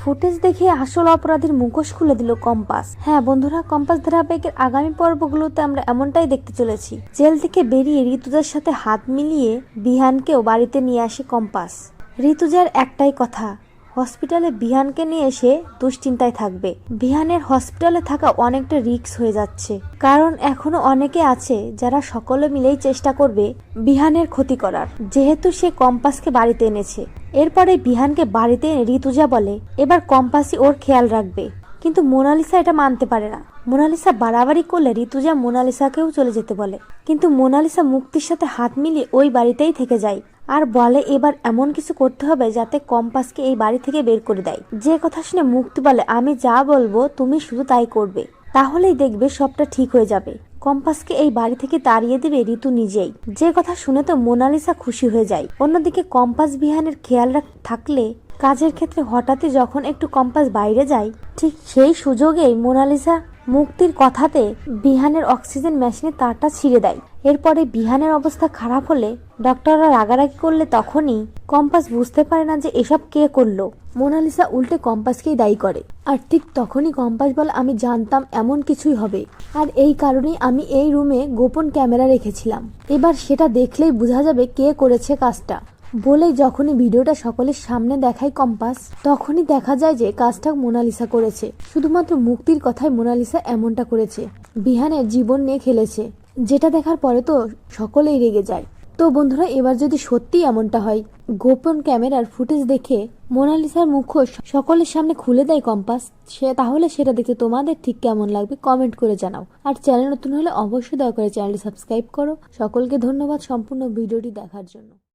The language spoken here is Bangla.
ফুটেজ দেখে আসল অপরাধীর মুখোশ খুলে দিল কম্পাস। হ্যাঁ বন্ধুরা, কম্পাস ধারাবাহিকের আগামী পর্বগুলোতে আমরা এমনটাই দেখতে চলেছি। জেল থেকে বেরিয়ে ঋতুজার সাথে হাত মিলিয়ে বিহানকেও বাড়িতে নিয়ে আসে কম্পাস। ঋতুজার একটাই কথা, হসপিটালে বিহানকে নিয়ে এসে দুশ্চিন্তায় থাকবে। বিহানের হসপিটালে থাকা অনেকটা রিস্ক হয়ে যাচ্ছে, কারণ এখনো অনেকে আছে যারা সকলে মিলেই চেষ্টা করবে বিহানের ক্ষতি করার, যেহেতু সে কম্পাসকে বাড়িতে এনেছে। এরপরে বিহানকে বাড়িতে এনে ঋতুজা বলে এবার কম্পাসই ওর খেয়াল রাখবে, কিন্তু মোনালিসা এটা মানতে পারে না। মোনালিসা বাড়াবাড়ি করলে ঋতুজা মোনালিসাকেও চলে যেতে বলে, কিন্তু মোনালিসা মুক্তির সাথে হাত মিলিয়ে ওই বাড়িতেই থেকে যায় আর বলে এবার এমন কিছু করতে হবে যাতে কম্পাসকে এই বাড়ি থেকে বের করে দেয়। যে কথা শুনে মুক্তি বলে আমি যা বলবো তুমি শুধু তাই করবে, তাহলেই দেখবে সবটা ঠিক হয়ে যাবে। কম্পাসকে এই বাড়ি থেকে তাড়িয়ে দেবে ঋতু নিজেই। যে কথা শুনে তো মোনালিসা খুশি হয়ে যায়। অন্যদিকে কম্পাস বিহানের খেয়াল থাকলে কাজের ক্ষেত্রে হঠাৎই যখন একটু কম্পাস বাইরে যায়, ঠিক সেই সুযোগেই মোনালিসা মুক্তির কথাতে বিহানের অক্সিজেন মেশিনের তারটা ছিঁড়ে দেয়। এরপরে বিহানের অবস্থা খারাপ হলে ডক্টররা রাগারাগি করলে তখনই কম্পাস বুঝতে পারে না যে এসব কে করলো। মোনালিসা উল্টে কম্পাসকেই দায়ী করে, আর ঠিক তখনই কম্পাস বলে আমি জানতাম এমন কিছুই হবে, আর এই কারণেই আমি এই রুমে গোপন ক্যামেরা রেখেছিলাম, এবার সেটা দেখলেই বোঝা যাবে কে করেছে কাজটা। বলেই যখনই ভিডিওটা সকলের সামনে দেখায় কম্পাস, তখনই দেখা যায় যে কাজটা মোনালিসা করেছে। শুধুমাত্র মুক্তির কথায় মোনালিসা এমনটা করেছে, বিহানের জীবন নিয়ে খেলেছে, যেটা দেখার পরে তো সকলেই রেগে যায়। তো বন্ধুরা, এবার যদি সত্যি এমনটা হয়, গোপন ক্যামেরার ফুটেজ দেখে মোনালিসার মুখোশ সকলের সামনে খুলে দেয় কম্পাস, তাহলে সেটা দেখতে তোমাদের ঠিক কেমন লাগবে কমেন্ট করে জানাও। আর চ্যানেল নতুন হলে অবশ্যই দয়া করে চ্যানেলটি সাবস্ক্রাইব করো। সকলকে ধন্যবাদ সম্পূর্ণ ভিডিওটি দেখার জন্য।